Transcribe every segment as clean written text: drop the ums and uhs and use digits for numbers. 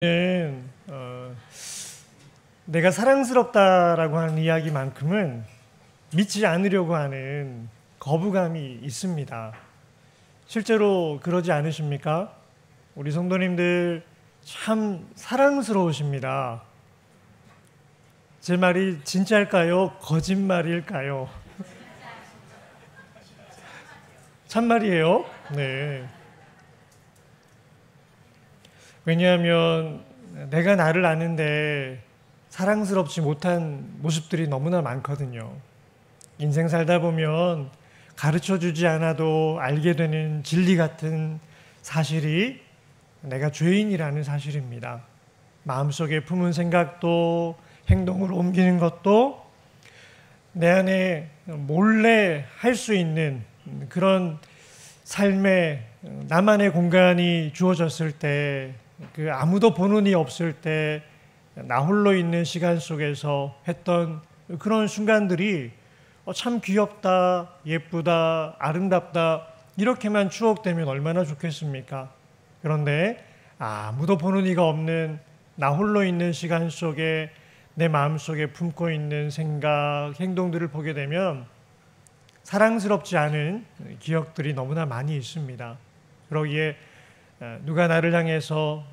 는 내가 사랑스럽다라고 하는 이야기만큼은 믿지 않으려고 하는 거부감이 있습니다. 실제로 그러지 않으십니까? 우리 성도님들 참 사랑스러우십니다. 제 말이 진짜일까요? 거짓말일까요? 참말이에요. 네. 왜냐하면 내가 나를 아는데 사랑스럽지 못한 모습들이 너무나 많거든요. 인생 살다 보면 가르쳐주지 않아도 알게 되는 진리 같은 사실이 내가 죄인이라는 사실입니다. 마음속에 품은 생각도 행동으로 옮기는 것도 내 안에 몰래 할 수 있는 그런 삶의 나만의 공간이 주어졌을 때, 그 아무도 보는 이 없을 때 나 홀로 있는 시간 속에서 했던 그런 순간들이 참 귀엽다, 예쁘다, 아름답다 이렇게만 추억되면 얼마나 좋겠습니까? 그런데 아무도 보는 이가 없는 나 홀로 있는 시간 속에 내 마음속에 품고 있는 생각, 행동들을 보게 되면 사랑스럽지 않은 기억들이 너무나 많이 있습니다. 그러기에 누가 나를 향해서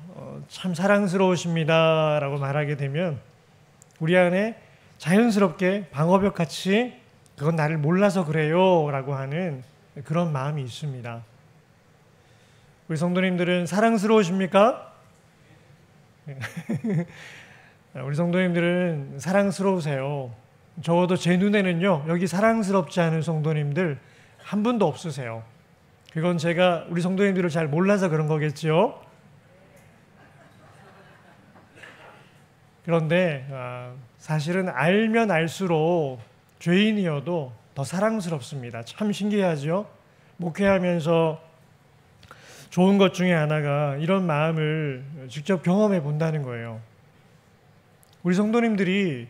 참 사랑스러우십니다 라고 말하게 되면 우리 안에 자연스럽게 방어벽 같이 그건 나를 몰라서 그래요 라고 하는 그런 마음이 있습니다. 우리 성도님들은 사랑스러우십니까? 우리 성도님들은 사랑스러우세요. 적어도 제 눈에는요, 여기 사랑스럽지 않은 성도님들 한 분도 없으세요. 그건 제가 우리 성도님들을 잘 몰라서 그런 거겠죠. 그런데 사실은 알면 알수록 죄인이어도 더 사랑스럽습니다. 참 신기하죠. 목회하면서 좋은 것 중에 하나가 이런 마음을 직접 경험해 본다는 거예요. 우리 성도님들이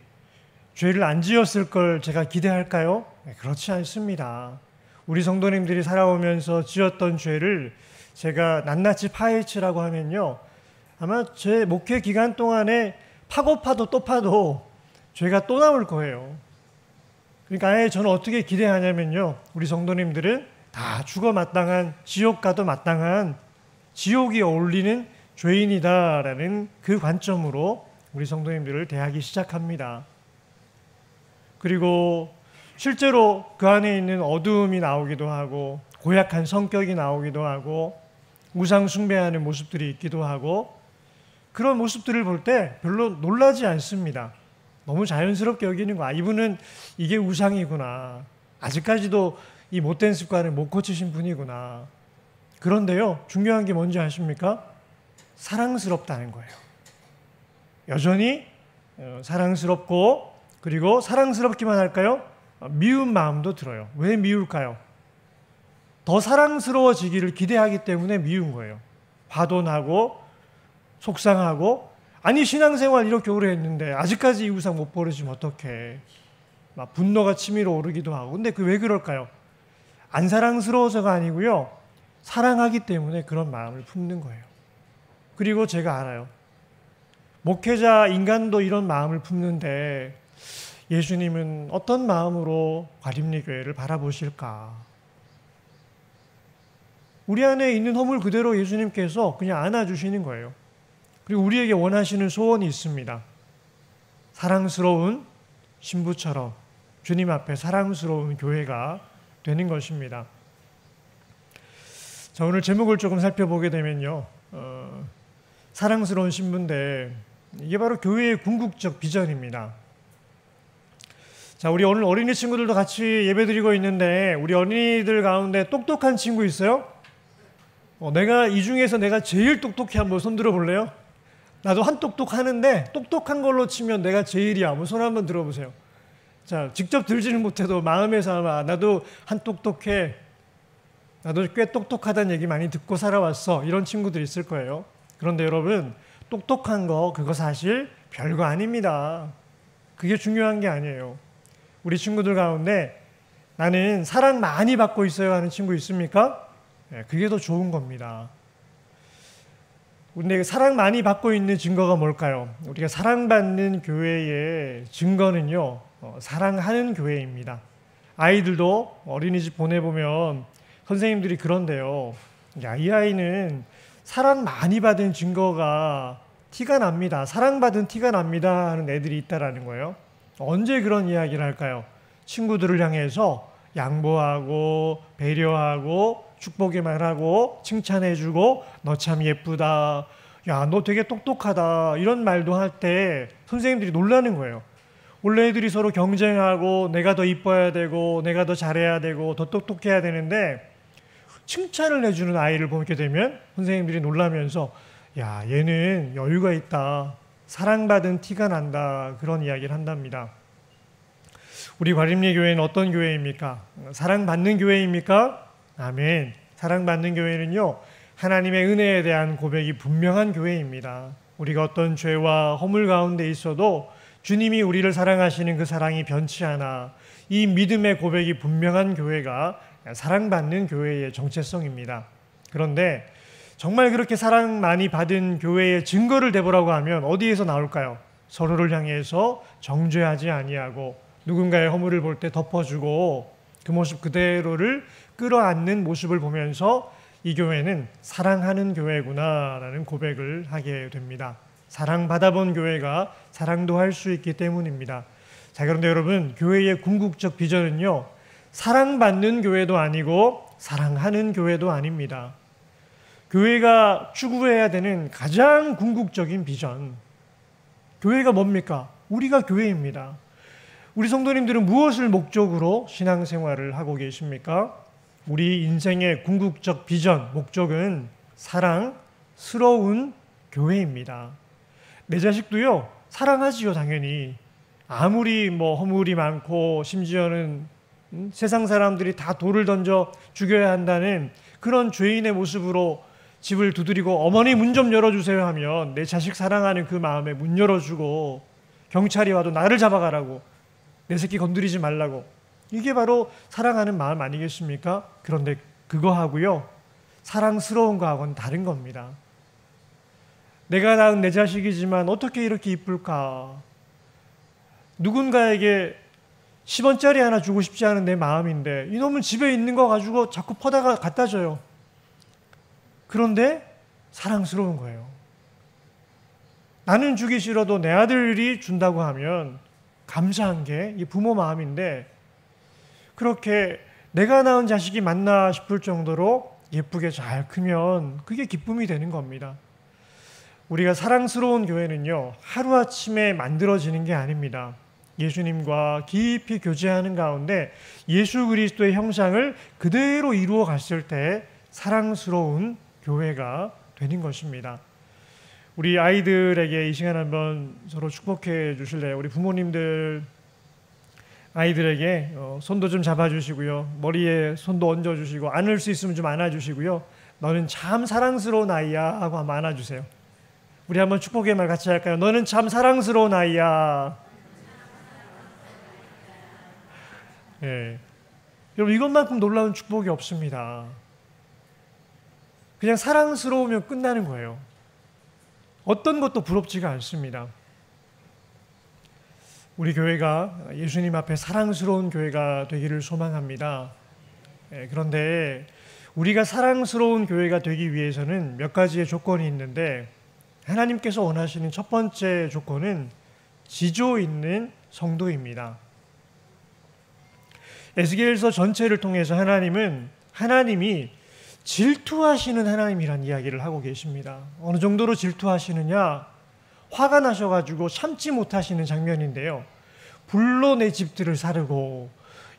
죄를 안 지었을 걸 제가 기대할까요? 그렇지 않습니다. 우리 성도님들이 살아오면서 지었던 죄를 제가 낱낱이 파헤치라고 하면요, 아마 제 목회 기간 동안에 파고 파도 또 파도 죄가 또 나올 거예요. 그러니까 아예 저는 어떻게 기대하냐면요, 우리 성도님들은 다 죽어 마땅한, 지옥 가도 마땅한, 지옥이 어울리는 죄인이다라는 그 관점으로 우리 성도님들을 대하기 시작합니다. 그리고 실제로 그 안에 있는 어두움이 나오기도 하고 고약한 성격이 나오기도 하고 우상 숭배하는 모습들이 있기도 하고, 그런 모습들을 볼 때 별로 놀라지 않습니다. 너무 자연스럽게 여기는 거야. 이분은 이게 우상이구나. 아직까지도 이 못된 습관을 못 고치신 분이구나. 그런데요, 중요한 게 뭔지 아십니까? 사랑스럽다는 거예요. 여전히 사랑스럽고, 그리고 사랑스럽기만 할까요? 미운 마음도 들어요. 왜 미울까요? 더 사랑스러워지기를 기대하기 때문에 미운 거예요. 화도 나고 속상하고, 아니 신앙생활 이렇게 오래 했는데 아직까지 이 우상 못 버리시면 어떡해. 막 분노가 치밀어 오르기도 하고. 근데 그 왜 그럴까요? 안 사랑스러워서가 아니고요, 사랑하기 때문에 그런 마음을 품는 거예요. 그리고 제가 알아요. 목회자 인간도 이런 마음을 품는데 예수님은 어떤 마음으로 과림리교회를 바라보실까? 우리 안에 있는 허물 그대로 예수님께서 그냥 안아주시는 거예요. 그리고 우리에게 원하시는 소원이 있습니다. 사랑스러운 신부처럼 주님 앞에 사랑스러운 교회가 되는 것입니다. 자, 오늘 제목을 조금 살펴보게 되면요, 사랑스러운 신부인데 이게 바로 교회의 궁극적 비전입니다. 자, 우리 오늘 어린이 친구들도 같이 예배드리고 있는데 우리 어린이들 가운데 똑똑한 친구 있어요? 내가 이 중에서 내가 제일 똑똑해, 한번 손 들어볼래요? 나도 한 똑똑하는데 똑똑한 걸로 치면 내가 제일이야. 한번 손 한번 들어보세요. 자, 직접 들지는 못해도 마음에서 아마 나도 한 똑똑해, 나도 꽤 똑똑하다는 얘기 많이 듣고 살아왔어, 이런 친구들 있을 거예요. 그런데 여러분, 똑똑한 거 그거 사실 별거 아닙니다. 그게 중요한 게 아니에요. 우리 친구들 가운데 나는 사랑 많이 받고 있어요 하는 친구 있습니까? 그게 더 좋은 겁니다. 우리가 사랑 많이 받고 있는 증거가 뭘까요? 우리가 사랑받는 교회의 증거는요, 사랑하는 교회입니다. 아이들도 어린이집 보내보면 선생님들이 그런데요, 야, 이 아이는 사랑 많이 받은 증거가 티가 납니다. 사랑받은 티가 납니다 하는 애들이 있다라는 거예요. 언제 그런 이야기를 할까요? 친구들을 향해서 양보하고 배려하고 축복의 말하고 칭찬해주고 너 참 예쁘다, 야, 너 되게 똑똑하다, 이런 말도 할 때 선생님들이 놀라는 거예요. 원래 애들이 서로 경쟁하고 내가 더 이뻐야 되고 내가 더 잘해야 되고 더 똑똑해야 되는데 칭찬을 해주는 아이를 보게 되면 선생님들이 놀라면서 야, 얘는 여유가 있다, 사랑받은 티가 난다, 그런 이야기를 한답니다. 우리 과림리 교회는 어떤 교회입니까? 사랑받는 교회입니까? 아멘. 사랑받는 교회는요, 하나님의 은혜에 대한 고백이 분명한 교회입니다. 우리가 어떤 죄와 허물 가운데 있어도 주님이 우리를 사랑하시는 그 사랑이 변치 않아 이 믿음의 고백이 분명한 교회가 사랑받는 교회의 정체성입니다. 그런데 정말 그렇게 사랑 많이 받은 교회의 증거를 대보라고 하면 어디에서 나올까요? 서로를 향해서 정죄하지 아니하고 누군가의 허물을 볼 때 덮어주고 그 모습 그대로를 끌어안는 모습을 보면서 이 교회는 사랑하는 교회구나라는 고백을 하게 됩니다. 사랑받아본 교회가 사랑도 할 수 있기 때문입니다. 자, 그런데 여러분, 교회의 궁극적 비전은요, 사랑받는 교회도 아니고 사랑하는 교회도 아닙니다. 교회가 추구해야 되는 가장 궁극적인 비전, 교회가 뭡니까? 우리가 교회입니다. 우리 성도님들은 무엇을 목적으로 신앙생활을 하고 계십니까? 우리 인생의 궁극적 비전, 목적은 사랑스러운 교회입니다. 내 자식도요, 사랑하지요, 당연히. 아무리 허물이 많고 심지어는 세상 사람들이 다 돌을 던져 죽여야 한다는 그런 죄인의 모습으로 집을 두드리고 어머니 문 좀 열어주세요 하면 내 자식 사랑하는 그 마음에 문 열어주고 경찰이 와도 나를 잡아가라고, 내 새끼 건드리지 말라고, 이게 바로 사랑하는 마음 아니겠습니까? 그런데 그거하고요, 사랑스러운 거하고는 다른 겁니다. 내가 낳은 내 자식이지만 어떻게 이렇게 이쁠까? 누군가에게 10원짜리 하나 주고 싶지 않은 내 마음인데 이놈은 집에 있는 거 가지고 자꾸 퍼다가 갖다 줘요. 그런데 사랑스러운 거예요. 나는 주기 싫어도 내 아들이 준다고 하면 감사한 게 이 부모 마음인데, 그렇게 내가 낳은 자식이 맞나 싶을 정도로 예쁘게 잘 크면 그게 기쁨이 되는 겁니다. 우리가 사랑스러운 교회는요, 하루아침에 만들어지는 게 아닙니다. 예수님과 깊이 교제하는 가운데 예수 그리스도의 형상을 그대로 이루어 갔을 때 사랑스러운 교회가 되는 것입니다. 우리 아이들에게 이 시간 한번 서로 축복해 주실래요? 우리 부모님들 아이들에게 손도 좀 잡아주시고요, 머리에 손도 얹어주시고, 안을 수 있으면 좀 안아주시고요, 너는 참 사랑스러운 아이야 하고 한번 안아주세요. 우리 한번 축복의 말 같이 할까요? 너는 참 사랑스러운 아이야. 예. 여러분, 이것만큼 놀라운 축복이 없습니다. 그냥 사랑스러우면 끝나는 거예요. 어떤 것도 부럽지가 않습니다. 우리 교회가 예수님 앞에 사랑스러운 교회가 되기를 소망합니다. 그런데 우리가 사랑스러운 교회가 되기 위해서는 몇 가지의 조건이 있는데, 하나님께서 원하시는 첫 번째 조건은 지조 있는 성도입니다. 에스겔서 전체를 통해서 하나님이 질투하시는 하나님이란 이야기를 하고 계십니다. 어느 정도로 질투하시느냐? 화가 나셔가지고 참지 못하시는 장면인데요. 불로 내 집들을 사르고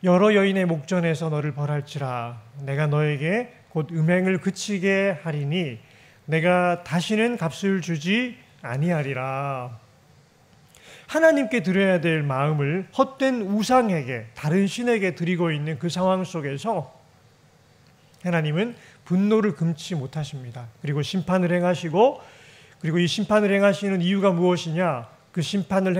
여러 여인의 목전에서 너를 벌할지라 내가 너에게 곧 음행을 그치게 하리니 내가 다시는 값을 주지 아니하리라. 하나님께 드려야 될 마음을 헛된 우상에게, 다른 신에게 드리고 있는 그 상황 속에서 하나님은 분노를 금치 못하십니다. 그리고 심판을 행하시고, 그리고 이 심판을 행하시는 이유가 무엇이냐? 그 심판을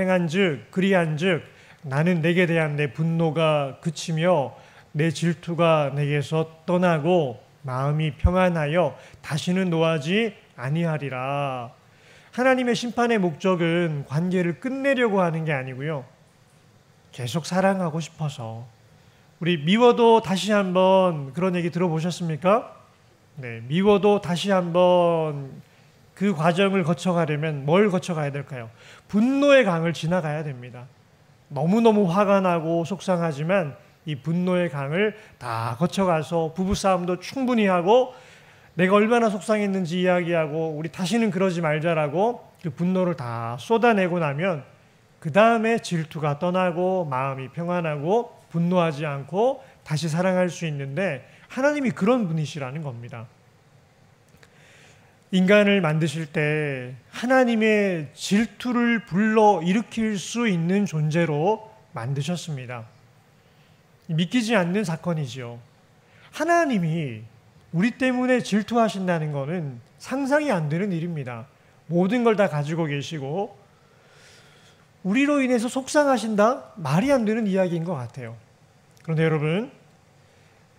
그리한즉 나는 내게 대한 내 분노가 그치며 내 질투가 내게서 떠나고 마음이 평안하여 다시는 노하지 아니하리라. 하나님의 심판의 목적은 관계를 끝내려고 하는 게 아니고요. 계속 사랑하고 싶어서. 우리 미워도 다시 한번 그런 얘기 들어보셨습니까? 네, 미워도 다시 한번 그 과정을 거쳐가려면 뭘 거쳐가야 될까요? 분노의 강을 지나가야 됩니다. 너무너무 화가 나고 속상하지만 이 분노의 강을 다 거쳐가서 부부싸움도 충분히 하고 내가 얼마나 속상했는지 이야기하고 우리 다시는 그러지 말자라고 그 분노를 다 쏟아내고 나면 그 다음에 질투가 떠나고 마음이 평안하고 분노하지 않고 다시 사랑할 수 있는데 하나님이 그런 분이시라는 겁니다. 인간을 만드실 때 하나님의 질투를 불러일으킬 수 있는 존재로 만드셨습니다. 믿기지 않는 사건이지요. 하나님이 우리 때문에 질투하신다는 것은 상상이 안 되는 일입니다. 모든 걸 다 가지고 계시고 우리로 인해서 속상하신다? 말이 안 되는 이야기인 것 같아요. 그런데 여러분,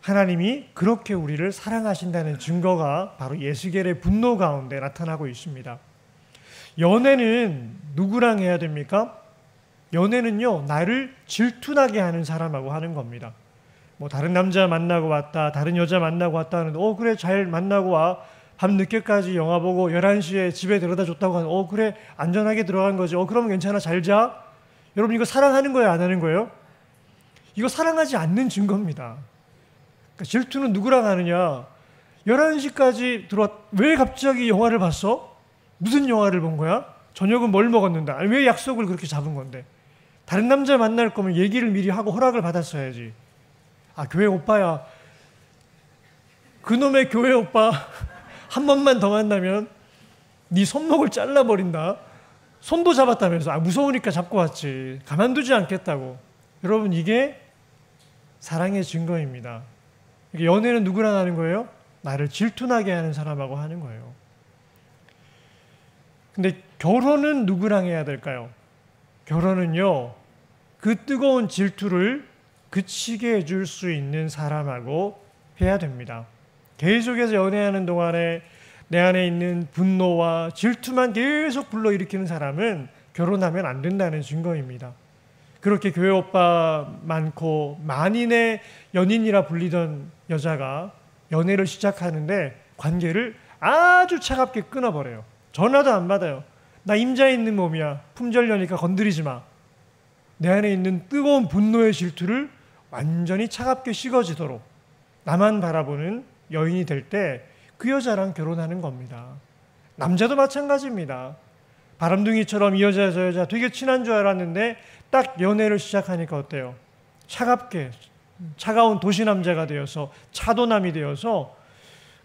하나님이 그렇게 우리를 사랑하신다는 증거가 바로 예스겔의 분노 가운데 나타나고 있습니다. 연애는 누구랑 해야 됩니까? 연애는요, 나를 질투나게 하는 사람하고 하는 겁니다. 뭐 다른 남자 만나고 왔다, 다른 여자 만나고 왔다 하는데 그래 잘 만나고 와. 밤 늦게까지 영화 보고 11시에 집에 데려다 줬다고 하는 그래 안전하게 들어간 거지. 그러면 괜찮아 잘 자. 여러분 이거 사랑하는 거예요 안 하는 거예요? 이거 사랑하지 않는 증거입니다. 그러니까 질투는 누구랑 하느냐? 11시까지 들어왔. 왜 갑자기 영화를 봤어? 무슨 영화를 본 거야? 저녁은 뭘 먹었는데? 아니, 왜 약속을 그렇게 잡은 건데? 다른 남자 만날 거면 얘기를 미리 하고 허락을 받았어야지. 교회 오빠야. 그놈의 교회 오빠 한 번만 더 만나면 네 손목을 잘라버린다. 손도 잡았다면서. 무서우니까 잡고 왔지. 가만두지 않겠다고. 여러분 이게 사랑의 증거입니다. 연애는 누구랑 하는 거예요? 나를 질투나게 하는 사람하고 하는 거예요. 근데 결혼은 누구랑 해야 될까요? 결혼은요, 그 뜨거운 질투를 그치게 해줄 수 있는 사람하고 해야 됩니다. 계속해서 연애하는 동안에 내 안에 있는 분노와 질투만 계속 불러일으키는 사람은 결혼하면 안 된다는 증거입니다. 그렇게 교회 오빠 많고 만인의 연인이라 불리던 여자가 연애를 시작하는데 관계를 아주 차갑게 끊어버려요. 전화도 안 받아요. 나 임자 있는 몸이야. 품절녀니까 건드리지 마. 내 안에 있는 뜨거운 분노의 질투를 완전히 차갑게 식어지도록 나만 바라보는 여인이 될 때 그 여자랑 결혼하는 겁니다. 남자도 마찬가지입니다. 바람둥이처럼 이 여자 저 여자 되게 친한 줄 알았는데 딱 연애를 시작하니까 어때요? 차갑게 차가운 도시남자가 되어서 차도남이 되어서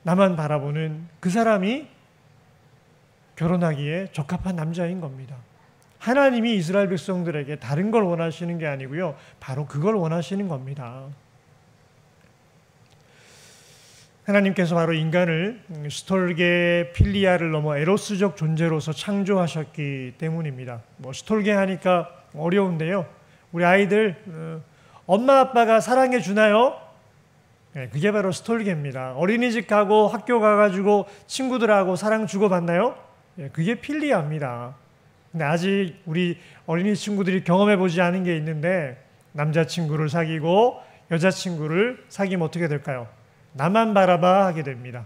나만 바라보는 그 사람이 결혼하기에 적합한 남자인 겁니다. 하나님이 이스라엘 백성들에게 다른 걸 원하시는 게 아니고요. 바로 그걸 원하시는 겁니다. 하나님께서 바로 인간을 스톨게 필리아를 넘어 에로스적 존재로서 창조하셨기 때문입니다. 스톨게 하니까 어려운데요. 우리 아이들 엄마 아빠가 사랑해 주나요? 네, 그게 바로 스톨게입니다. 어린이집 가고 학교 가가지고 친구들하고 사랑 주고받나요? 네, 그게 필리아입니다. 근데 아직 우리 어린이 친구들이 경험해보지 않은 게 있는데 남자친구를 사귀고 여자친구를 사귀면 어떻게 될까요? 나만 바라봐 하게 됩니다.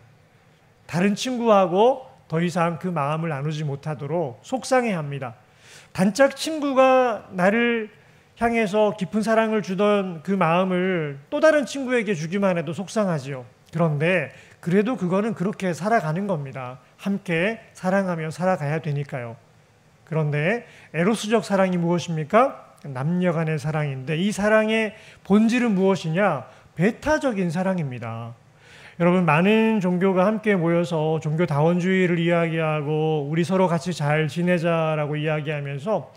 다른 친구하고 더 이상 그 마음을 나누지 못하도록 속상해합니다. 단짝 친구가 나를 향해서 깊은 사랑을 주던 그 마음을 또 다른 친구에게 주기만 해도 속상하지요. 그런데 그래도 그거는 그렇게 살아가는 겁니다. 함께 사랑하며 살아가야 되니까요. 그런데 에로스적 사랑이 무엇입니까? 남녀 간의 사랑인데 이 사랑의 본질은 무엇이냐? 배타적인 사랑입니다. 여러분 많은 종교가 함께 모여서 종교다원주의를 이야기하고 우리 서로 같이 잘 지내자라고 이야기하면서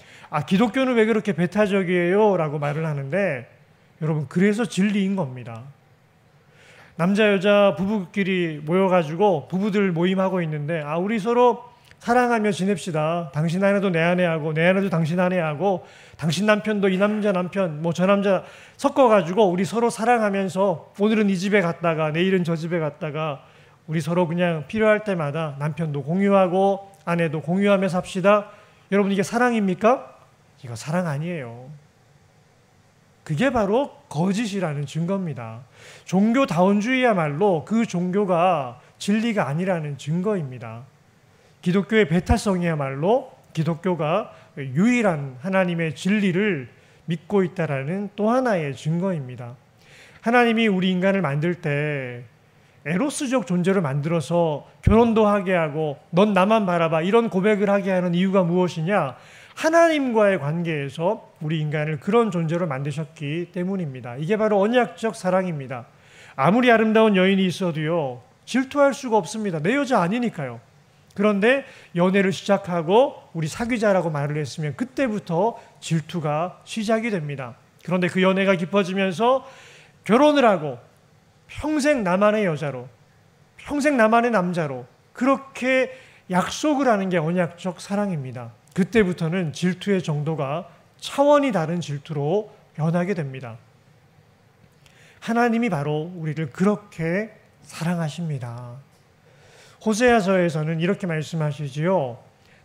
기독교는 왜 그렇게 배타적이에요? 라고 말을 하는데 여러분 그래서 진리인 겁니다. 남자 여자 부부끼리 모여가지고 부부들 모임하고 있는데 우리 서로 사랑하며 지냅시다. 당신 아내도 내 아내하고 내 아내도 당신 아내하고 당신 남편도 이 남자 남편 저 남자 섞어가지고 우리 서로 사랑하면서 오늘은 이 집에 갔다가 내일은 저 집에 갔다가 우리 서로 그냥 필요할 때마다 남편도 공유하고 아내도 공유하며 삽시다. 여러분, 이게 사랑입니까? 이거 사랑 아니에요. 그게 바로 거짓이라는 증거입니다. 종교다원주의야말로 그 종교가 진리가 아니라는 증거입니다. 기독교의 배타성이야말로 기독교가 유일한 하나님의 진리를 믿고 있다라는 또 하나의 증거입니다. 하나님이 우리 인간을 만들 때 에로스적 존재를 만들어서 결혼도 하게 하고 넌 나만 바라봐 이런 고백을 하게 하는 이유가 무엇이냐? 하나님과의 관계에서 우리 인간을 그런 존재로 만드셨기 때문입니다. 이게 바로 언약적 사랑입니다. 아무리 아름다운 여인이 있어도요, 질투할 수가 없습니다. 내 여자 아니니까요. 그런데 연애를 시작하고 우리 사귀자라고 말을 했으면 그때부터 질투가 시작이 됩니다. 그런데 그 연애가 깊어지면서 결혼을 하고 평생 나만의 여자로, 평생 나만의 남자로 그렇게 약속을 하는 게 언약적 사랑입니다. 그때부터는 질투의 정도가 차원이 다른 질투로 변하게 됩니다. 하나님이 바로 우리를 그렇게 사랑하십니다. 호세아서에서는 이렇게 말씀하시지요.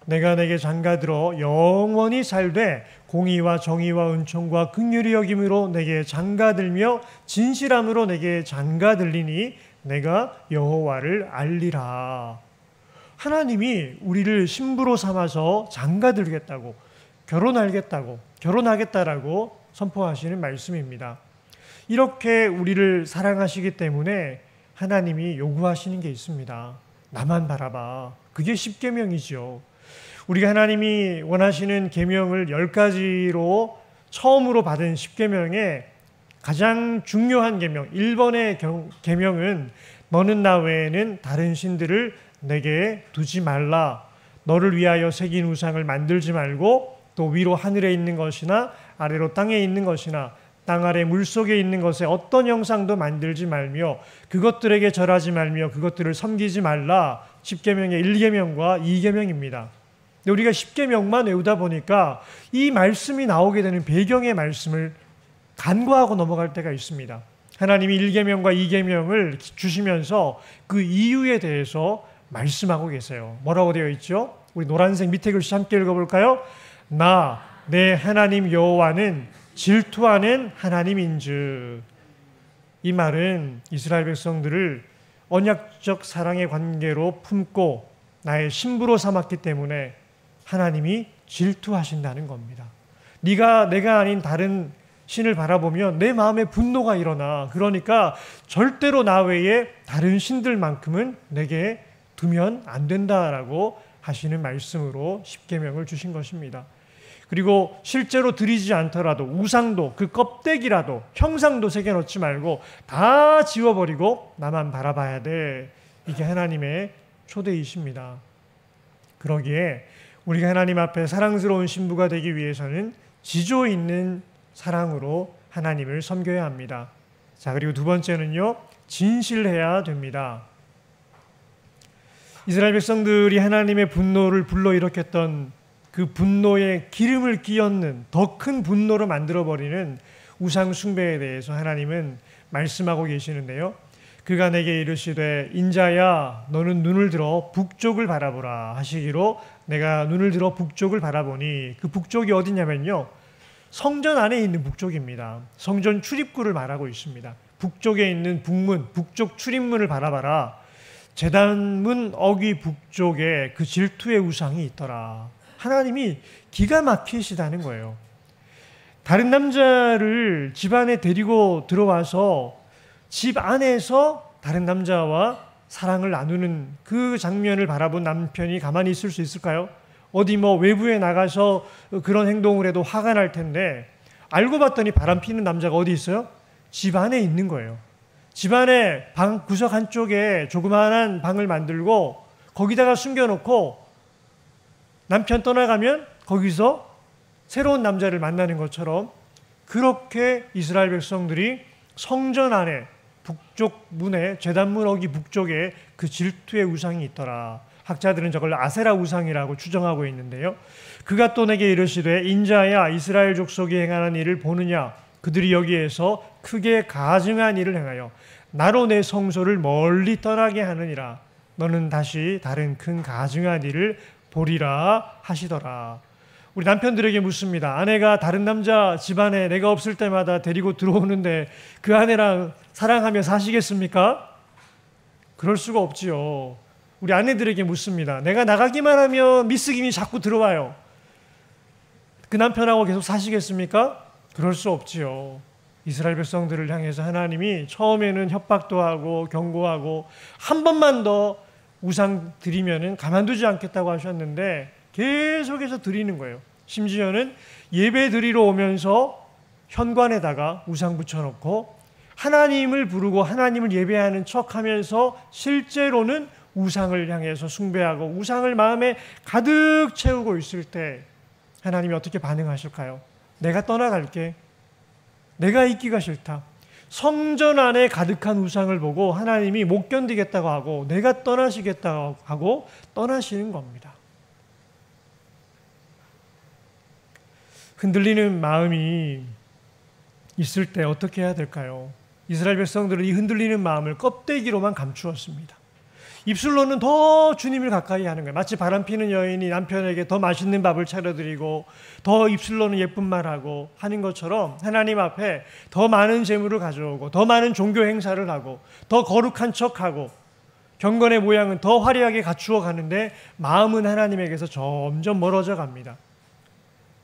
내가 내게 장가들어 영원히 살되 공의와 정의와 은총과 긍휼히 여김으로 내게 장가들며 진실함으로 내게 장가들리니 내가 여호와를 알리라. 하나님이 우리를 신부로 삼아서 장가들겠다고, 결혼하겠다라고 선포하시는 말씀입니다. 이렇게 우리를 사랑하시기 때문에 하나님이 요구하시는 게 있습니다. 나만 바라봐. 그게 십계명이죠. 우리가 하나님이 원하시는 계명을 10가지로 처음으로 받은 십계명의 가장 중요한 계명, 1번의 계명은 너는 나 외에는 다른 신들을 내게 두지 말라. 너를 위하여 새긴 우상을 만들지 말고 또 위로 하늘에 있는 것이나 아래로 땅에 있는 것이나 땅 아래 물속에 있는 것에 어떤 형상도 만들지 말며 그것들에게 절하지 말며 그것들을 섬기지 말라. 십계명의 1계명과 2계명입니다. 근데 우리가 십계명만 외우다 보니까 이 말씀이 나오게 되는 배경의 말씀을 간과하고 넘어갈 때가 있습니다. 하나님이 1계명과 2계명을 주시면서 그 이유에 대해서 말씀하고 계세요. 뭐라고 되어 있죠? 우리 노란색 밑에 글씨 함께 읽어볼까요? 나, 내 하나님 여호와는 질투하는 하나님인즉. 이 말은 이스라엘 백성들을 언약적 사랑의 관계로 품고 나의 신부로 삼았기 때문에 하나님이 질투하신다는 겁니다. 네가 내가 아닌 다른 신을 바라보면 내 마음에 분노가 일어나. 그러니까 절대로 나 외에 다른 신들만큼은 내게 두면 안 된다라고 하시는 말씀으로 십계명을 주신 것입니다. 그리고 실제로 드리지 않더라도 우상도 그 껍데기라도 형상도 새겨놓지 말고 다 지워버리고 나만 바라봐야 돼. 이게 하나님의 초대이십니다. 그러기에 우리가 하나님 앞에 사랑스러운 신부가 되기 위해서는 지조 있는 사랑으로 하나님을 섬겨야 합니다. 자, 그리고 두 번째는요, 진실해야 됩니다. 이스라엘 백성들이 하나님의 분노를 불러일으켰던 그 분노에 기름을 끼얹는 더 큰 분노로 만들어버리는 우상 숭배에 대해서 하나님은 말씀하고 계시는데요. 그가 내게 이르시되 인자야 너는 눈을 들어 북쪽을 바라보라 하시기로 내가 눈을 들어 북쪽을 바라보니 그 북쪽이 어디냐면요, 성전 안에 있는 북쪽입니다. 성전 출입구를 말하고 있습니다. 북쪽에 있는 북문, 북쪽 출입문을 바라봐라. 제단문 어귀 북쪽에 그 질투의 우상이 있더라. 하나님이 기가 막히시다는 거예요. 다른 남자를 집 안에 데리고 들어와서 집 안에서 다른 남자와 사랑을 나누는 그 장면을 바라본 남편이 가만히 있을 수 있을까요? 어디 뭐 외부에 나가서 그런 행동을 해도 화가 날 텐데 알고 봤더니 바람 피는 남자가 어디 있어요? 집 안에 있는 거예요. 집 안에 방 구석 한쪽에 조그마한 방을 만들고 거기다가 숨겨놓고 남편 떠나가면 거기서 새로운 남자를 만나는 것처럼 그렇게 이스라엘 백성들이 성전 안에 북쪽 문에 제단문 어귀 북쪽에 그 질투의 우상이 있더라. 학자들은 저걸 아세라 우상이라고 추정하고 있는데요. 그가 또 내게 이르시되 인자야 이스라엘 족속이 행하는 일을 보느냐. 그들이 여기에서 크게 가증한 일을 행하여 나로 내 성소를 멀리 떠나게 하느니라. 너는 다시 다른 큰 가증한 일을 보리라 하시더라. 우리 남편들에게 묻습니다. 아내가 다른 남자 집안에 내가 없을 때마다 데리고 들어오는데 그 아내랑 사랑하며 사시겠습니까? 그럴 수가 없지요. 우리 아내들에게 묻습니다. 내가 나가기만 하면 미스김이 자꾸 들어와요. 그 남편하고 계속 사시겠습니까? 그럴 수 없지요. 이스라엘 백성들을 향해서 하나님이 처음에는 협박도 하고 경고하고 한 번만 더 우상 드리면은 가만두지 않겠다고 하셨는데 계속해서 드리는 거예요. 심지어는 예배 드리러 오면서 현관에다가 우상 붙여놓고 하나님을 부르고 하나님을 예배하는 척하면서 실제로는 우상을 향해서 숭배하고 우상을 마음에 가득 채우고 있을 때 하나님이 어떻게 반응하실까요? 내가 떠나갈게. 내가 있기가 싫다. 성전 안에 가득한 우상을 보고 하나님이 못 견디겠다고 하고 내가 떠나시겠다고 하고 떠나시는 겁니다. 흔들리는 마음이 있을 때 어떻게 해야 될까요? 이스라엘 백성들은 이 흔들리는 마음을 껍데기로만 감추었습니다. 입술로는 더 주님을 가까이 하는 거예요. 마치 바람피는 여인이 남편에게 더 맛있는 밥을 차려드리고 더 입술로는 예쁜 말하고 하는 것처럼 하나님 앞에 더 많은 재물을 가져오고 더 많은 종교 행사를 하고 더 거룩한 척하고 경건의 모양은 더 화려하게 갖추어 가는데 마음은 하나님에게서 점점 멀어져 갑니다.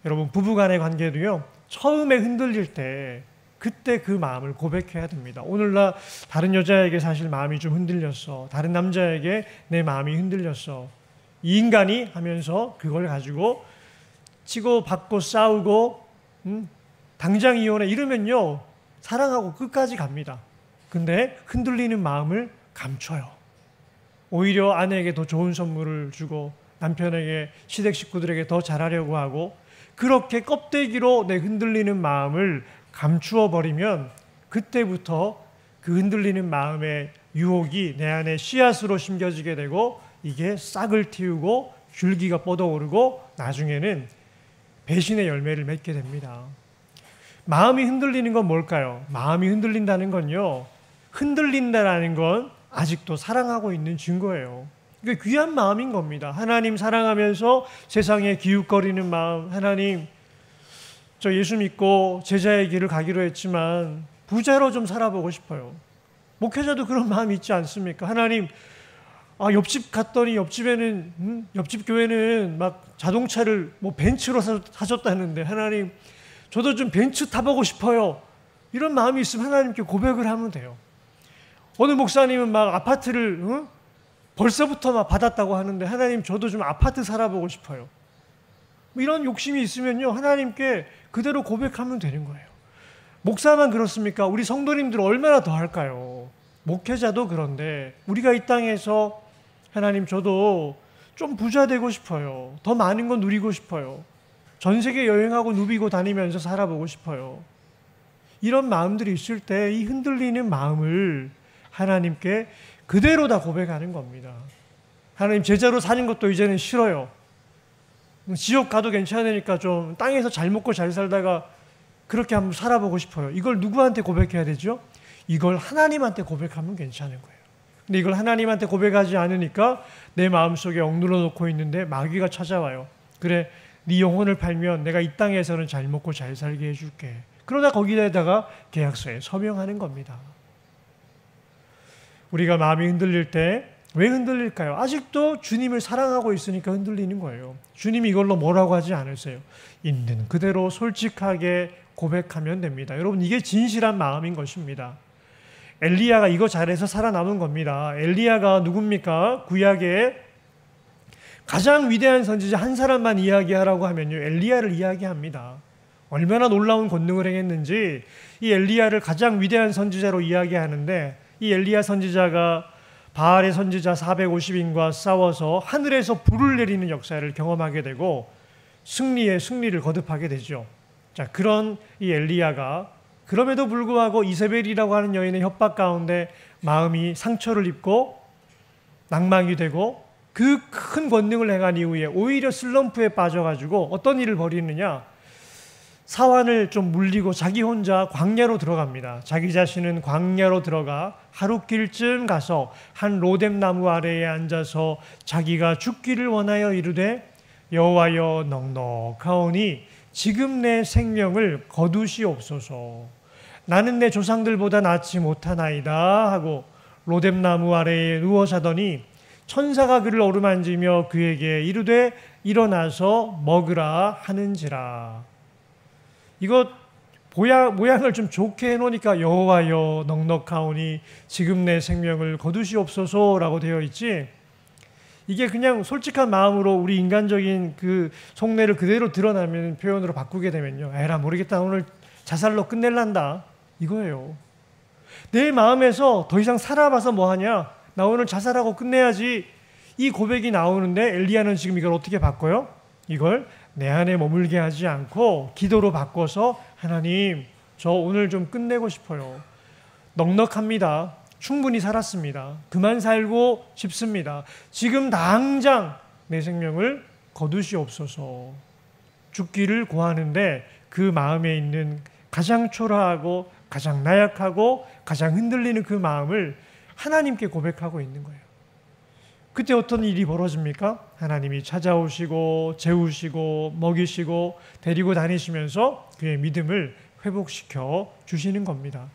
여러분, 부부간의 관계도요, 처음에 흔들릴 때 그때 그 마음을 고백해야 됩니다. 오늘 나 다른 여자에게 사실 마음이 좀 흔들렸어. 다른 남자에게 내 마음이 흔들렸어. 이 인간이 하면서 그걸 가지고 치고 받고 싸우고 당장 이혼해 이러면요 사랑하고 끝까지 갑니다. 근데 흔들리는 마음을 감춰요. 오히려 아내에게 더 좋은 선물을 주고 남편에게 시댁 식구들에게 더 잘하려고 하고 그렇게 껍데기로 내 흔들리는 마음을 감추어 버리면 그때부터 그 흔들리는 마음의 유혹이 내 안에 씨앗으로 심겨지게 되고 이게 싹을 틔우고 줄기가 뻗어오르고 나중에는 배신의 열매를 맺게 됩니다. 마음이 흔들리는 건 뭘까요? 마음이 흔들린다는 건요, 흔들린다라는 건 아직도 사랑하고 있는 증거예요. 이게 귀한 마음인 겁니다. 하나님 사랑하면서 세상에 기웃거리는 마음, 하나님 저 예수 믿고 제자의 길을 가기로 했지만 부자로 좀 살아보고 싶어요. 목회자도 그런 마음이 있지 않습니까? 하나님, 옆집 갔더니 옆집에는 옆집 교회는 막 자동차를 뭐 벤츠로 사줬다는데 하나님, 저도 좀 벤츠 타보고 싶어요. 이런 마음이 있으면 하나님께 고백을 하면 돼요. 어느 목사님은 막 아파트를 벌써부터 막 받았다고 하는데 하나님, 저도 좀 아파트 살아보고 싶어요. 이런 욕심이 있으면요 하나님께 그대로 고백하면 되는 거예요. 목사만 그렇습니까? 우리 성도님들 얼마나 더 할까요? 목회자도 그런데 우리가 이 땅에서 하나님, 저도 좀 부자 되고 싶어요. 더 많은 거 누리고 싶어요. 전 세계 여행하고 누비고 다니면서 살아보고 싶어요. 이런 마음들이 있을 때 이 흔들리는 마음을 하나님께 그대로 다 고백하는 겁니다. 하나님, 제자로 사는 것도 이제는 싫어요. 지옥 가도 괜찮으니까 좀 땅에서 잘 먹고 잘 살다가 그렇게 한번 살아보고 싶어요. 이걸 누구한테 고백해야 되죠? 이걸 하나님한테 고백하면 괜찮은 거예요. 근데 이걸 하나님한테 고백하지 않으니까 내 마음속에 억눌러 놓고 있는데 마귀가 찾아와요. 그래, 네 영혼을 팔면 내가 이 땅에서는 잘 먹고 잘 살게 해줄게. 그러다 거기에다가 계약서에 서명하는 겁니다. 우리가 마음이 흔들릴 때 왜 흔들릴까요? 아직도 주님을 사랑하고 있으니까 흔들리는 거예요. 주님이 이걸로 뭐라고 하지 않으세요. 있는 그대로 솔직하게 고백하면 됩니다. 여러분, 이게 진실한 마음인 것입니다. 엘리야가 이거 잘해서 살아남은 겁니다. 엘리야가 누굽니까? 구약에 가장 위대한 선지자 한 사람만 이야기하라고 하면요, 엘리야를 이야기합니다. 얼마나 놀라운 권능을 행했는지 이 엘리야를 가장 위대한 선지자로 이야기하는데, 이 엘리야 선지자가 바알의 선지자 450인과 싸워서 하늘에서 불을 내리는 역사를 경험하게 되고 승리를 거듭하게 되죠. 자, 그런 이 엘리야가 그럼에도 불구하고 이세벨이라고 하는 여인의 협박 가운데 마음이 상처를 입고 낭망이 되고 그 큰 권능을 행한 이후에 오히려 슬럼프에 빠져가지고 어떤 일을 벌이느냐, 사환을 좀 물리고 자기 혼자 광야로 들어갑니다. 자기 자신은 광야로 들어가 하룻길쯤 가서 한 로뎀나무 아래에 앉아서 자기가 죽기를 원하여 이르되 여호와여 넉넉하오니 지금 내 생명을 거두시옵소서. 나는 내 조상들보다 낫지 못하나이다 하고 로뎀나무 아래에 누워 자더니 천사가 그를 어루만지며 그에게 이르되 일어나서 먹으라 하는지라. 이거 모양을 좀 좋게 해놓으니까 여호와여 넉넉하오니 지금 내 생명을 거두시옵소서라고 되어 있지, 이게 그냥 솔직한 마음으로 우리 인간적인 그 속내를 그대로 드러나면 표현으로 바꾸게 되면요, 에라 모르겠다 오늘 자살로 끝낼란다 이거예요. 내 마음에서 더 이상 살아봐서 뭐하냐, 나 오늘 자살하고 끝내야지, 이 고백이 나오는데 엘리야는 지금 이걸 어떻게 바꿔요? 이걸 내 안에 머물게 하지 않고 기도로 바꿔서 하나님 저 오늘 좀 끝내고 싶어요. 넉넉합니다. 충분히 살았습니다. 그만 살고 싶습니다. 지금 당장 내 생명을 거두시옵소서. 죽기를 고하는데 그 마음에 있는 가장 초라하고 가장 나약하고 가장 흔들리는 그 마음을 하나님께 고백하고 있는 거예요. 그때 어떤 일이 벌어집니까? 하나님이 찾아오시고 재우시고 먹이시고 데리고 다니시면서 그의 믿음을 회복시켜 주시는 겁니다.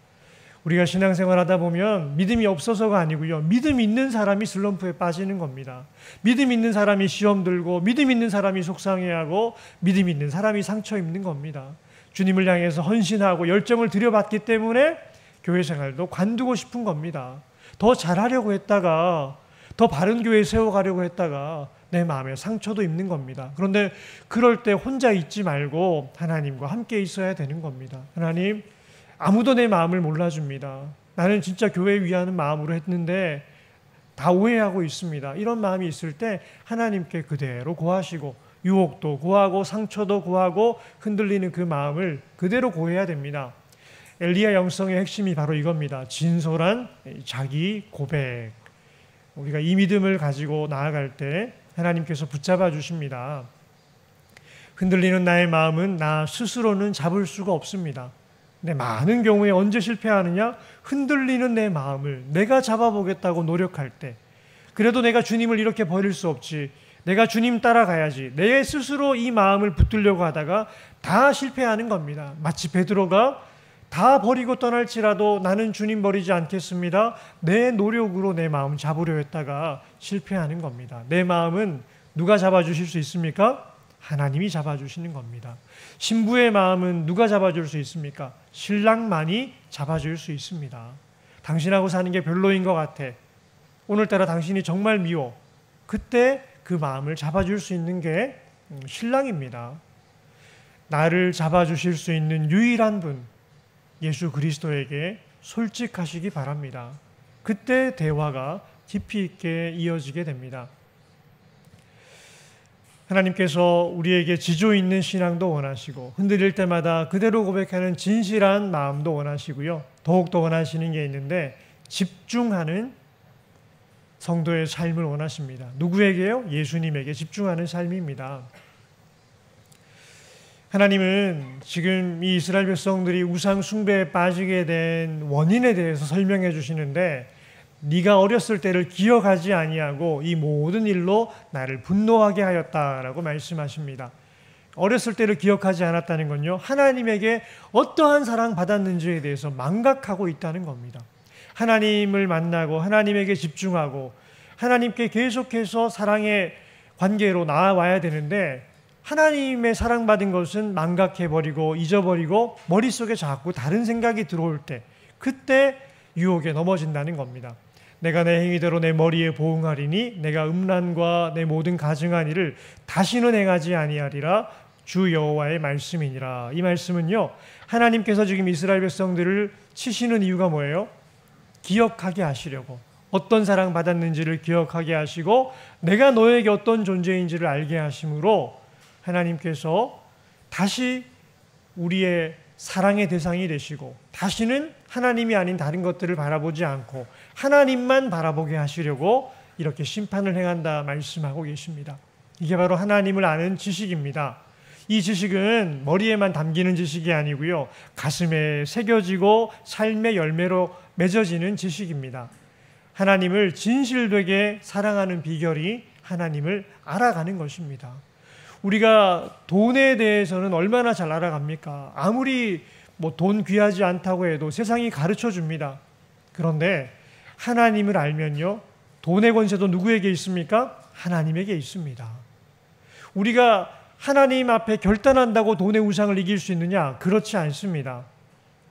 우리가 신앙생활 하다 보면 믿음이 없어서가 아니고요, 믿음 있는 사람이 슬럼프에 빠지는 겁니다. 믿음 있는 사람이 시험 들고 믿음 있는 사람이 속상해하고 믿음 있는 사람이 상처 입는 겁니다. 주님을 향해서 헌신하고 열정을 들여받기 때문에 교회 생활도 관두고 싶은 겁니다. 더 잘하려고 했다가 더 바른 교회 세워가려고 했다가 내 마음에 상처도 입는 겁니다. 그런데 그럴 때 혼자 있지 말고 하나님과 함께 있어야 되는 겁니다. 하나님, 아무도 내 마음을 몰라줍니다. 나는 진짜 교회 위하는 마음으로 했는데 다 오해하고 있습니다. 이런 마음이 있을 때 하나님께 그대로 고하시고 유혹도 고하고 상처도 고하고 흔들리는 그 마음을 그대로 고해야 됩니다. 엘리야 영성의 핵심이 바로 이겁니다. 진솔한 자기 고백. 우리가 이 믿음을 가지고 나아갈 때 하나님께서 붙잡아 주십니다. 흔들리는 나의 마음은 나 스스로는 잡을 수가 없습니다. 근데 많은 경우에 언제 실패하느냐? 흔들리는 내 마음을 내가 잡아보겠다고 노력할 때, 그래도 내가 주님을 이렇게 버릴 수 없지, 내가 주님 따라가야지, 내 스스로 이 마음을 붙들려고 하다가 다 실패하는 겁니다. 마치 베드로가 다 버리고 떠날지라도 나는 주님 버리지 않겠습니다. 내 노력으로 내 마음 잡으려 했다가 실패하는 겁니다. 내 마음은 누가 잡아주실 수 있습니까? 하나님이 잡아주시는 겁니다. 신부의 마음은 누가 잡아줄 수 있습니까? 신랑만이 잡아줄 수 있습니다. 당신하고 사는 게 별로인 것 같아. 오늘따라 당신이 정말 미워. 그때 그 마음을 잡아줄 수 있는 게 신랑입니다. 나를 잡아주실 수 있는 유일한 분, 예수 그리스도에게 솔직하시기 바랍니다. 그때 대화가 깊이 있게 이어지게 됩니다. 하나님께서 우리에게 지조 있는 신앙도 원하시고 흔들릴 때마다 그대로 고백하는 진실한 마음도 원하시고요. 더욱더 원하시는 게 있는데 집중하는 성도의 삶을 원하십니다. 누구에게요? 예수님에게 집중하는 삶입니다. 하나님은 지금 이 이스라엘 백성들이 우상 숭배에 빠지게 된 원인에 대해서 설명해 주시는데, 네가 어렸을 때를 기억하지 아니하고 이 모든 일로 나를 분노하게 하였다라고 말씀하십니다. 어렸을 때를 기억하지 않았다는 건요, 하나님에게 어떠한 사랑 받았는지에 대해서 망각하고 있다는 겁니다. 하나님을 만나고 하나님에게 집중하고 하나님께 계속해서 사랑의 관계로 나아와야 되는데, 하나님의 사랑받은 것은 망각해버리고 잊어버리고 머릿속에 자꾸 다른 생각이 들어올 때, 그때 유혹에 넘어진다는 겁니다. 내가 내 행위대로 내 머리에 보응하리니 내가 음란과 내 모든 가증한 일을 다시는 행하지 아니하리라 주 여호와의 말씀이니라. 이 말씀은요, 하나님께서 지금 이스라엘 백성들을 치시는 이유가 뭐예요? 기억하게 하시려고, 어떤 사랑 받았는지를 기억하게 하시고 내가 너에게 어떤 존재인지를 알게 하심으로 하나님께서 다시 우리의 사랑의 대상이 되시고 다시는 하나님이 아닌 다른 것들을 바라보지 않고 하나님만 바라보게 하시려고 이렇게 심판을 행한다 말씀하고 계십니다. 이게 바로 하나님을 아는 지식입니다. 이 지식은 머리에만 담기는 지식이 아니고요, 가슴에 새겨지고 삶의 열매로 맺어지는 지식입니다. 하나님을 진실되게 사랑하는 비결이 하나님을 알아가는 것입니다. 우리가 돈에 대해서는 얼마나 잘 알아갑니까? 아무리 돈 귀하지 않다고 해도 세상이 가르쳐 줍니다. 그런데 하나님을 알면요, 돈의 권세도 누구에게 있습니까? 하나님에게 있습니다. 우리가 하나님 앞에 결단한다고 돈의 우상을 이길 수 있느냐? 그렇지 않습니다.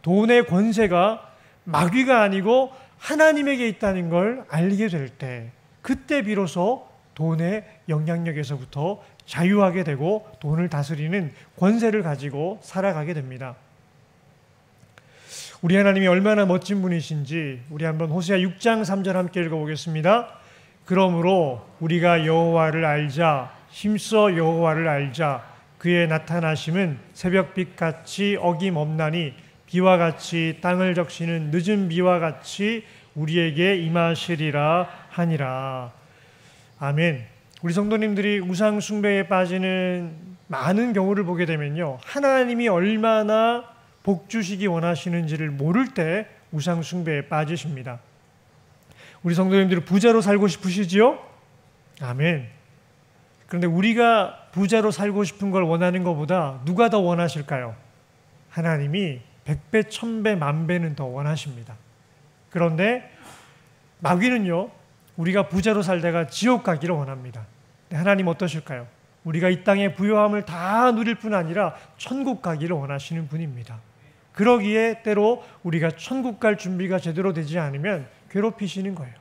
돈의 권세가 마귀가 아니고 하나님에게 있다는 걸 알게 될 때, 그때 비로소 돈의 영향력에서부터 자유하게 되고 돈을 다스리는 권세를 가지고 살아가게 됩니다. 우리 하나님이 얼마나 멋진 분이신지 우리 한번 호세아 6장 3절 함께 읽어보겠습니다. 그러므로 우리가 여호와를 알자, 힘써 여호와를 알자. 그의 나타나심은 새벽빛같이 어김없나니 비와 같이 땅을 적시는 늦은 비와 같이 우리에게 임하시리라 하니라. 아멘. 우리 성도님들이 우상 숭배에 빠지는 많은 경우를 보게 되면요, 하나님이 얼마나 복 주시기 원하시는지를 모를 때 우상 숭배에 빠지십니다. 우리 성도님들이 부자로 살고 싶으시지요? 아멘. 그런데 우리가 부자로 살고 싶은 걸 원하는 것보다 누가 더 원하실까요? 하나님이 100배, 1000배, 10,000배는 더 원하십니다. 그런데 마귀는요, 우리가 부자로 살다가 지옥 가기를 원합니다. 하나님 어떠실까요? 우리가 이 땅의 부요함을 다 누릴 뿐 아니라 천국 가기를 원하시는 분입니다. 그러기에 때로 우리가 천국 갈 준비가 제대로 되지 않으면 괴롭히시는 거예요.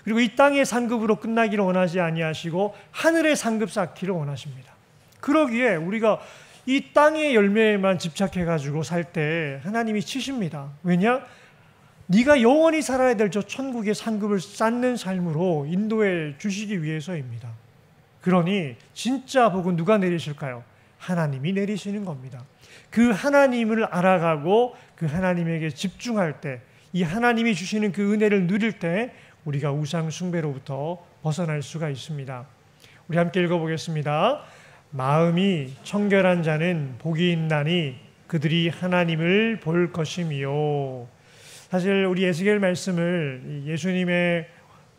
그리고 이 땅의 상급으로 끝나기를 원하지 아니하시고 하늘의 상급 쌓기를 원하십니다. 그러기에 우리가 이 땅의 열매에만 집착해가지고 살 때 하나님이 치십니다. 왜냐? 네가 영원히 살아야 될 저 천국의 상급을 쌓는 삶으로 인도해 주시기 위해서입니다. 그러니 진짜 복은 누가 내리실까요? 하나님이 내리시는 겁니다. 그 하나님을 알아가고 그 하나님에게 집중할 때, 이 하나님이 주시는 그 은혜를 누릴 때 우리가 우상 숭배로부터 벗어날 수가 있습니다. 우리 함께 읽어보겠습니다. 마음이 청결한 자는 복이 있나니 그들이 하나님을 볼 것이미요. 사실 우리 에스겔 말씀을 예수님의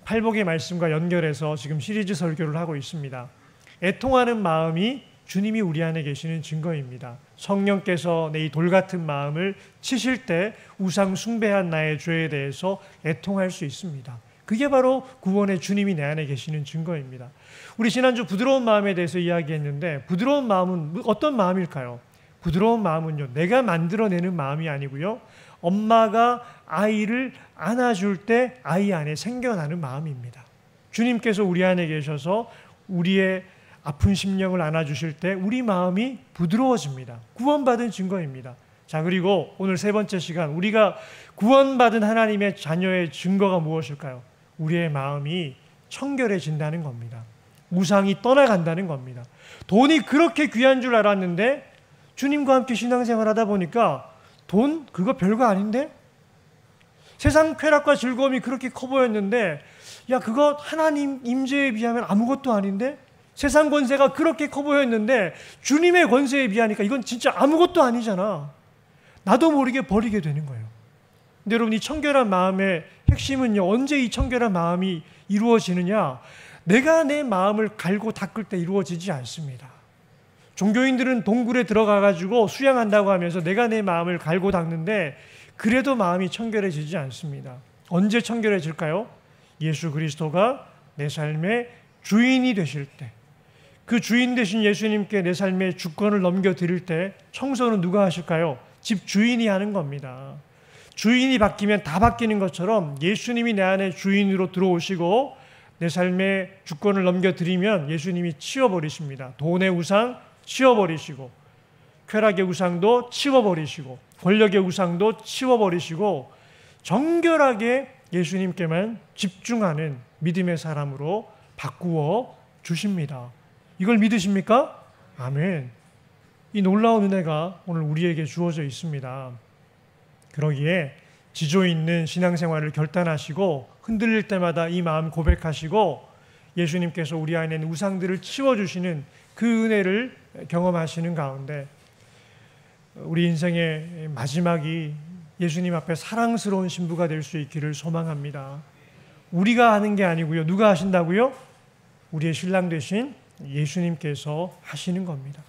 팔복의 말씀과 연결해서 지금 시리즈 설교를 하고 있습니다. 애통하는 마음이 주님이 우리 안에 계시는 증거입니다. 성령께서 내 이 돌 같은 마음을 치실 때 우상 숭배한 나의 죄에 대해서 애통할 수 있습니다. 그게 바로 구원의 주님이 내 안에 계시는 증거입니다. 우리 지난주 부드러운 마음에 대해서 이야기했는데, 부드러운 마음은 어떤 마음일까요? 부드러운 마음은요, 내가 만들어내는 마음이 아니고요, 엄마가 아이를 안아줄 때 아이 안에 생겨나는 마음입니다. 주님께서 우리 안에 계셔서 우리의 아픈 심령을 안아주실 때 우리 마음이 부드러워집니다. 구원받은 증거입니다. 자, 그리고 오늘 세 번째 시간, 우리가 구원받은 하나님의 자녀의 증거가 무엇일까요? 우리의 마음이 청결해진다는 겁니다. 우상이 떠나간다는 겁니다. 돈이 그렇게 귀한 줄 알았는데 주님과 함께 신앙생활하다 보니까 돈 그거 별거 아닌데? 세상 쾌락과 즐거움이 그렇게 커 보였는데, 야, 그거 하나님 임재에 비하면 아무것도 아닌데? 세상 권세가 그렇게 커 보였는데 주님의 권세에 비하니까 이건 진짜 아무것도 아니잖아. 나도 모르게 버리게 되는 거예요. 근데 여러분, 이 청결한 마음의 핵심은요, 언제 이 청결한 마음이 이루어지느냐? 내가 내 마음을 갈고 닦을 때 이루어지지 않습니다. 종교인들은 동굴에 들어가가지고 수양한다고 하면서 내가 내 마음을 갈고 닦는데 그래도 마음이 청결해지지 않습니다. 언제 청결해질까요? 예수 그리스도가 내 삶의 주인이 되실 때, 그 주인 되신 예수님께 내 삶의 주권을 넘겨드릴 때 청소는 누가 하실까요? 집 주인이 하는 겁니다. 주인이 바뀌면 다 바뀌는 것처럼 예수님이 내 안에 주인으로 들어오시고 내 삶의 주권을 넘겨드리면 예수님이 치워버리십니다. 돈의 우상 치워버리시고, 쾌락의 우상도 치워버리시고, 권력의 우상도 치워버리시고, 정결하게 예수님께만 집중하는 믿음의 사람으로 바꾸어 주십니다. 이걸 믿으십니까? 아멘. 이 놀라운 은혜가 오늘 우리에게 주어져 있습니다. 그러기에 지조 있는 신앙생활을 결단하시고 흔들릴 때마다 이 마음 고백하시고 예수님께서 우리 안에 있는 우상들을 치워주시는 그 은혜를 경험하시는 가운데 우리 인생의 마지막이 예수님 앞에 사랑스러운 신부가 될 수 있기를 소망합니다. 우리가 하는 게 아니고요. 누가 하신다고요? 우리의 신랑 되신 예수님께서 하시는 겁니다.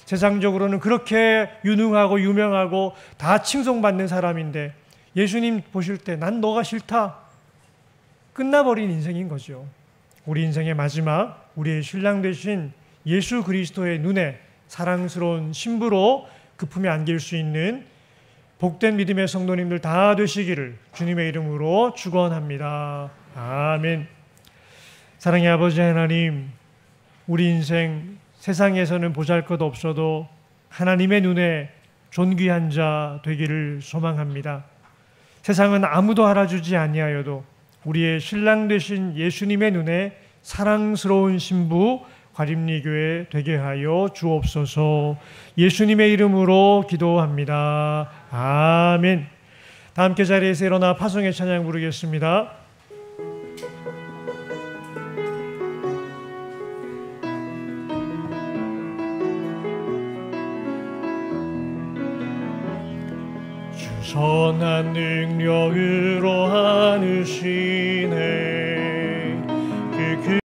세상적으로는 그렇게 유능하고 유명하고 다 칭송받는 사람인데 예수님 보실 때 난 너가 싫다. 끝나버린 인생인 거죠. 우리 인생의 마지막, 우리의 신랑 되신 예수 그리스도의 눈에 사랑스러운 신부로 그 품에 안길 수 있는 복된 믿음의 성도님들 다 되시기를 주님의 이름으로 축원합니다. 아멘. 사랑의 아버지 하나님, 우리 인생 세상에서는 보잘것없어도 하나님의 눈에 존귀한 자 되기를 소망합니다. 세상은 아무도 알아주지 아니하여도 우리의 신랑 되신 예수님의 눈에 사랑스러운 신부 과림리교회 되게 하여 주옵소서. 예수님의 이름으로 기도합니다. 아멘. 다 함께 자리에서 일어나 파송의 찬양 부르겠습니다. 주 선한 능력으로 하느시네